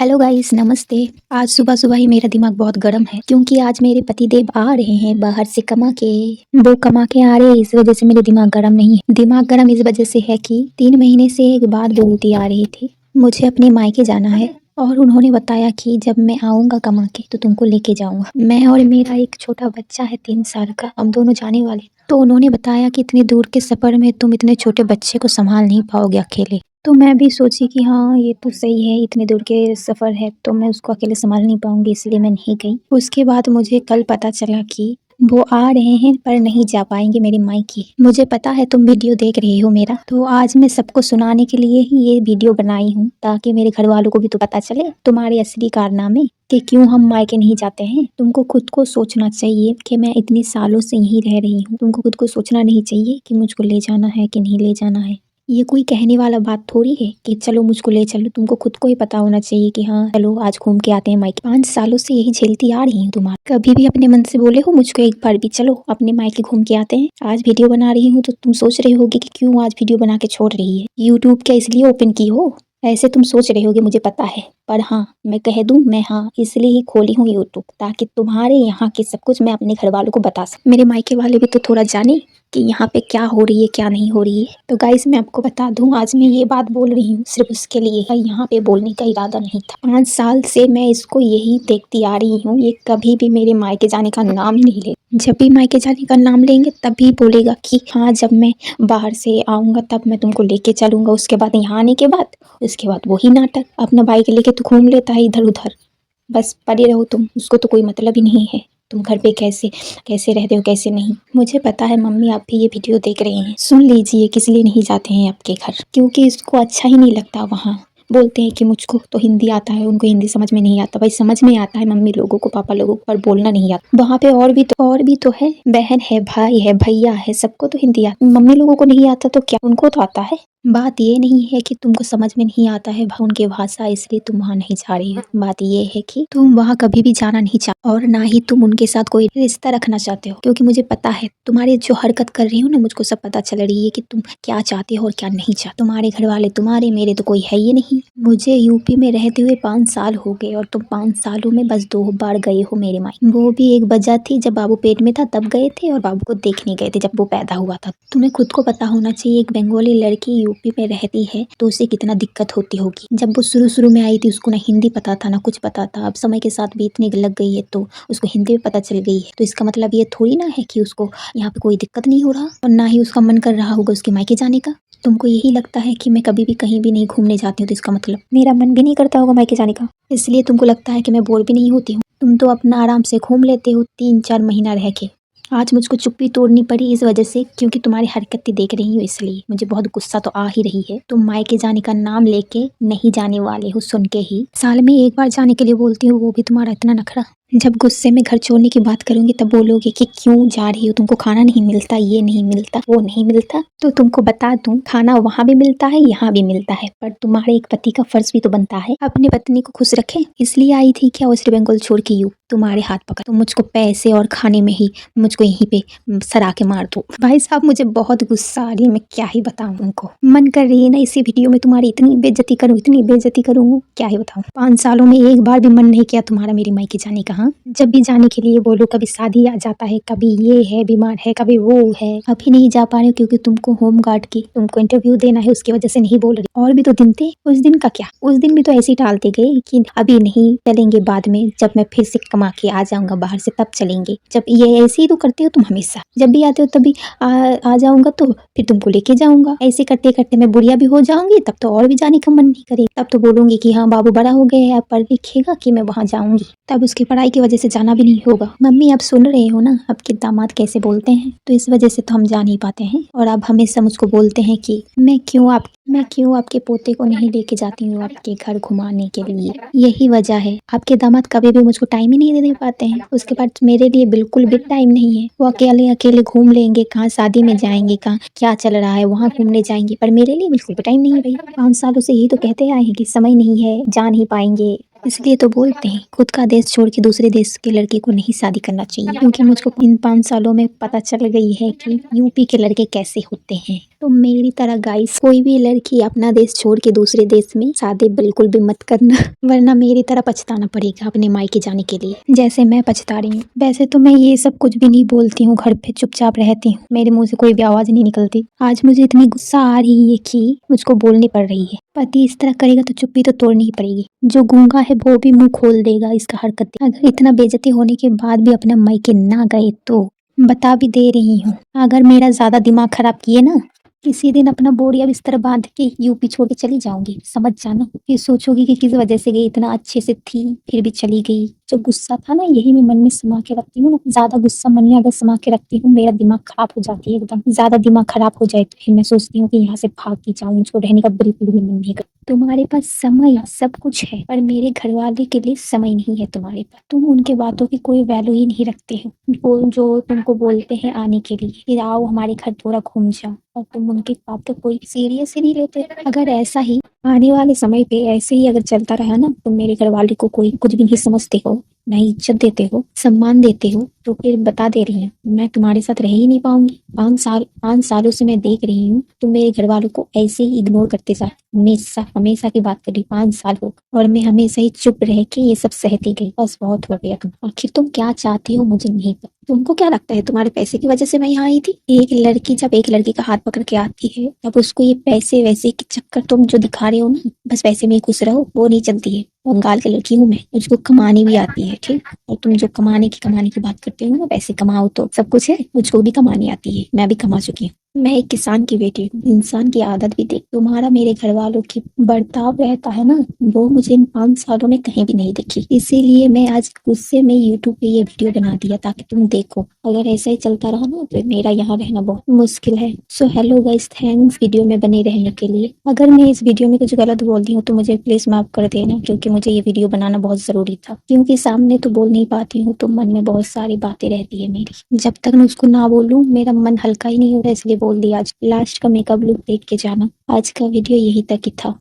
Hello guys, नमस्ते। आज सुबह सुबह ही मेरा दिमाग बहुत गर्म है क्योंकि आज मेरे पतिदेव आ रहे हैं बाहर से कमा के। वो कमा के आ रहे हैं, इस वजह से मेरे दिमाग गर्म नहीं है। दिमाग गर्म इस वजह से है कि 3 महीने से एक बात बोलती आ रही थी, मुझे अपने मायके जाना है और उन्होंने बताया कि जब मैं आऊंगा कमा के तो तुमको लेके जाऊंगा। मैं और मेरा एक छोटा बच्चा है 3 साल का, हम दोनों जाने वाले। तो उन्होंने बताया कि इतनी दूर के सफर में तुम इतने छोटे बच्चे को संभाल नहीं पाओगे अकेले। तो मैं भी सोची कि हाँ, ये तो सही है, इतने दूर के सफ़र है तो मैं उसको अकेले संभाल नहीं पाऊँगी, इसलिए मैं नहीं गई। उसके बाद मुझे कल पता चला कि वो आ रहे हैं पर नहीं जा पाएँगे मेरे मायके। मुझे पता है तुम वीडियो देख रहे हो मेरा, तो आज मैं सबको सुनाने के लिए ही ये वीडियो बनाई हूँ, ताकि मेरे घरवालों को भी तो पता चले तुम्हारे असली कारनामे कि क्यों हम मायके नहीं जाते हैं। तुमको खुद को सोचना चाहिए कि मैं इतने सालों से यहीं रह रही हूँ। तुमको खुद को सोचना नहीं चाहिए कि मुझको ले जाना है कि नहीं ले जाना है। ये कोई कहने वाला बात थोड़ी है कि चलो मुझको ले चलो। तुमको खुद को ही पता होना चाहिए कि हाँ चलो आज घूम के आते हैं मायके। 5 सालों से यही झेलती आ रही हूँ तुम्हारा। कभी भी अपने मन से बोले हो मुझको एक बार भी चलो अपने मायके घूम के आते हैं? आज वीडियो बना रही हूँ तो तुम सोच रहे होगे कि क्यों आज वीडियो बना के छोड़ रही है। यूट्यूब क्या इसलिए ओपन की हो? ऐसे तुम सोच रहे होगे, मुझे पता है। पर हाँ, मैं कह दूं, मैं हाँ इसलिए ही खोली हूँ यूट्यूब, ताकि तुम्हारे यहाँ के सब कुछ मैं अपने घर वालों को बता सकूं। मेरे मायके वाले भी तो थोड़ा जाने कि यहाँ पे क्या हो रही है क्या नहीं हो रही है। तो गाइस, मैं आपको बता दूं, आज मैं ये बात बोल रही हूँ सिर्फ उसके लिए है, यहाँ पे बोलने का इरादा नहीं था। 5 साल से मैं इसको यही देखती आ रही हूँ, ये कभी भी मेरे मायके जाने का नाम ही नहीं ले। जब भी मायके जाने का नाम लेंगे तभी बोलेगा कि हाँ जब मैं बाहर से आऊँगा तब मैं तुमको लेके चलूँगा। उसके बाद यहाँ आने के बाद उसके बाद वही नाटक, अपना बाइक लेके तो घूम लेता है इधर उधर। बस पड़े रहो तुम, उसको तो कोई मतलब ही नहीं है तुम घर पे कैसे कैसे रहते हो कैसे नहीं। मुझे पता है मम्मी आप भी ये वीडियो देख रहे हैं, सुन लीजिए किस लिए नहीं जाते हैं आपके घर। क्योंकि इसको अच्छा ही नहीं लगता वहाँ। बोलते हैं कि मुझको तो हिंदी आता है, उनको हिंदी समझ में नहीं आता। भाई समझ में आता है मम्मी लोगों को, पापा लोगों को, पर बोलना नहीं आता। वहाँ पे और भी तो है, बहन है, भाई है, भैया है, सबको तो हिंदी आता। मम्मी लोगों को नहीं आता तो क्या, उनको तो आता है। बात ये नहीं है कि तुमको समझ में नहीं आता है उनकी भाषा, इसलिए तुम वहाँ नहीं जा रही हो। बात ये है कि तुम वहाँ कभी भी जाना नहीं चाहते और ना ही तुम उनके साथ कोई रिश्ता रखना चाहते हो। क्योंकि मुझे पता है तुम्हारे जो हरकत कर रही हो ना, मुझको सब पता चल रही है कि तुम क्या चाहते हो और क्या नहीं चाहते। तुम्हारे घर वाले तुम्हारे, मेरे तो कोई है ही नहीं। मुझे यूपी में रहते हुए 5 साल हो गए और तुम 5 सालों में बस 2 बार गए हो मेरे मायके। वो भी एक वजह थी जब बाबू पेट में था तब गए थे, और बाबू को देखने गए थे जब वो पैदा हुआ था। तुम्हें खुद को पता होना चाहिए, एक बंगाली लड़की यूपी में रहती है तो उसे कितना दिक्कत होती होगी। जब वो शुरू में आई थी उसको ना हिंदी पता था ना कुछ पता था। अब समय के साथ बीतने लग गई है तो उसको हिंदी भी पता चल गई है। तो इसका मतलब ये थोड़ी ना है कि उसको यहाँ पे कोई दिक्कत नहीं हो रहा और ना ही उसका मन कर रहा होगा उसके मायके जाने का। तुमको यही लगता है कि मैं कभी भी कहीं भी नहीं घूमने जाती हूँ, तो इसका मतलब मेरा मन भी नहीं करता होगा मायके जाने का, इसलिए तुमको लगता है कि मैं बोर भी नहीं होती हूँ। तुम तो अपना आराम से घूम लेते हो 3-4 महीना रह के। आज मुझको चुप्पी तोड़नी पड़ी इस वजह से, क्योंकि तुम्हारी हरकतें देख रही हूँ, इसलिए मुझे बहुत गुस्सा तो आ ही रही है। तुम मायके जाने का नाम लेके नहीं जाने वाले हो, सुन के ही। साल में एक बार जाने के लिए बोलती हो, वो भी तुम्हारा इतना नखरा। जब गुस्से में घर छोड़ने की बात करूंगी तब बोलोगे कि क्यों जा रही हो, तुमको खाना नहीं मिलता, ये नहीं मिलता, वो नहीं मिलता। तो तुमको बता दूं, खाना वहाँ भी मिलता है यहाँ भी मिलता है, पर तुम्हारे एक पति का फर्ज भी तो बनता है अपने पत्नी को खुश रखे। इसलिए आई थी क्या वेस्ट बंगाल छोड़ के यू तुम्हारे हाथ पकड़। तो मुझको पैसे और खाने में ही मुझको यहीं पे सरा के मार दो। भाई साहब मुझे बहुत गुस्सा आ रही है, मैं क्या ही बताऊं उनको। मन कर रही है ना इसी वीडियो में तुम्हारी इतनी बेइज्जती करूं, इतनी बेइज्जती करूं, क्या ही बताऊं। 5 सालों में एक बार भी मन नहीं किया तुम्हारा मेरे मायके जाने का। हाँ, जब भी जाने के लिए बोलो, कभी शादी आ जाता है, कभी ये है बीमार है, कभी वो है। अभी नहीं जा पा रहे हो क्योंकि तुमको होम गार्ड की तुमको इंटरव्यू देना है, उसकी वजह से नहीं बोल रही। और भी तो दिन थे, उस दिन का क्या, उस दिन भी तो ऐसे ही टालते गए कि अभी नहीं चलेंगे, बाद में जब मैं फिर से कमा के आ जाऊंगा बाहर से तब चलेंगे। जब ये ऐसे ही तो करते हो तुम हमेशा, जब भी आते हो तभी आ जाऊंगा तो फिर तुमको लेके जाऊंगा। ऐसे करते करते मैं बुढ़िया भी हो जाऊंगी, तब तो और भी जाने का मन नहीं करे। तब तो बोलूंगी कि हाँ बाबू बड़ा हो गया है, अब पढ़ लिखेगा कि मैं वहाँ जाऊंगी, तब उसकी पढ़ाई की वजह से जाना भी नहीं होगा। मम्मी आप सुन रहे हो ना आपके दामाद कैसे बोलते हैं, तो इस वजह से तो हम जा नहीं पाते हैं। और आप हमेशा मुझको बोलते हैं कि मैं क्यों आपके पोते को नहीं लेके जाती हूँ आपके घर घुमाने के लिए। यही वजह है, आपके दामाद कभी भी मुझको टाइम ही नहीं दे पाते हैं। उसके बाद मेरे लिए बिल्कुल भी टाइम नहीं है। वो अकेले अकेले घूम लेंगे, कहाँ शादी में जाएंगे, कहाँ क्या चल रहा है वहाँ घूमने जाएंगे, पर मेरे लिए बिल्कुल भी टाइम नहीं है। भाई 5 सालों से यही तो कहते आए हैं कि समय नहीं है, जा नहीं पाएंगे, इसलिए तो बोलते हैं खुद का देश छोड़ के दूसरे देश के लड़के को नहीं शादी करना चाहिए। क्योंकि मुझको इन 5 सालों में पता चल गई है कि यूपी के लड़के कैसे होते हैं। तो मेरी तरह गाइस कोई भी लड़की अपना देश छोड़ के दूसरे देश में शादी बिल्कुल भी मत करना वरना मेरी तरह पछताना पड़ेगा अपने मायके जाने के लिए जैसे मैं पछता रही हूँ। वैसे तो मैं ये सब कुछ भी नहीं बोलती हूँ, घर पे चुपचाप रहती हूँ, मेरे मुंह से कोई भी आवाज नहीं निकलती। आज मुझे इतनी गुस्सा आ रही है कि मुझको बोलनी पड़ रही है। पति इस तरह करेगा तो चुप्पी तो तोड़नी ही पड़ेगी। जो गूंगा है वो भी मुंह खोल देगा इसका हरकत। अगर इतना बेइज्जती होने के बाद भी अपने मायके ना गए तो बता भी दे रही हूँ, अगर मेरा ज्यादा दिमाग खराब किए ना, किसी दिन अपना बोरिया बिस्तर बांध के यूपी छोड़ के चली जाऊंगी, समझ जाना। फिर सोचोगी कि किस वजह से गई, इतना अच्छे से थी फिर भी चली गई। जो गुस्सा था ना यही मैं मन में समा के रखती हूँ ना, ज्यादा गुस्सा मन में अगर समा के रखती हूँ मेरा दिमाग खराब हो जाती है एकदम। ज्यादा दिमाग खराब हो जाए तो फिर मैं सोचती हूँ कि यहाँ से भाग के जाऊँ, मुझको रहने का बिल्कुल भी मन नहीं करता। तुम्हारे पास समय सब कुछ है पर मेरे घर वाले के लिए समय नहीं है तुम्हारे पास। तुम उनके बातों की कोई वैल्यू ही नहीं रखते हो। वो जो तुमको बोलते हैं आने के लिए कि आओ हमारे घर थोड़ा घूम जाओ, और तुम उनकी बात को कोई सीरियस ही नहीं लेते। अगर ऐसा ही आने वाले समय पे ऐसे ही अगर चलता रहा ना, तो मेरे घर वाले को कोई कुछ भी नहीं समझते हो, ना इज्जत देते हो, सम्मान देते हो, तो फिर बता दे रही हूँ मैं तुम्हारे साथ रह ही नहीं पाऊंगी। 5 सालों से मैं देख रही हूँ तुम मेरे घर वालों को ऐसे ही इग्नोर करते जा, हमेशा हमेशा की बात कर रही 5 साल हो गए, और मैं हमेशा ही चुप रह के ये सब सहती गई। बस बहुत हो गया। तुम आखिर तुम क्या चाहती हो मुझे नहीं पता। तुमको क्या लगता है तुम्हारे पैसे की वजह से मैं यहाँ आई थी? एक लड़की जब एक लड़की का हाथ पकड़ के आती है तब उसको ये पैसे वैसे के चक्कर तुम जो दिखा रहे हो ना, बस पैसे में ही खुश रहो, वो नहीं चलती है। बंगाल की लड़की हूँ मैं, मुझको कमानी भी आती है ठीक। और तुम जो कमाने की बात करते हो ना, पैसे कमाओ तो सब कुछ है, मुझको भी कमानी आती है, मैं भी कमा चुकी हूँ। मैं एक किसान की बेटी हूँ, इंसान की आदत भी देख। तुम्हारा मेरे घर वालों की बर्ताव रहता है ना, वो मुझे इन 5 सालों में कहीं भी नहीं दिखी। इसीलिए मैं आज गुस्से में यूट्यूब पे ये वीडियो बना दिया ताकि तुम देखो। अगर ऐसा ही चलता रहा ना तो मेरा यहाँ रहना बहुत मुश्किल है। So hello guys, thanks video में बने रहने के लिए। अगर मैं इस वीडियो में कुछ गलत बोल दी हूँ तो मुझे प्लीज माफ कर देना, क्योंकि मुझे ये वीडियो बनाना बहुत जरूरी था। क्योंकि सामने तो बोल नहीं पाती हूँ तो मन में बहुत सारी बातें रहती है मेरी। जब तक मैं उसको ना बोलूँ मेरा मन हल्का ही नहीं हो रहा, इसलिए बोल दिया। आज लास्ट का मेकअप लुक देख के जाना। आज का वीडियो यही तक ही था।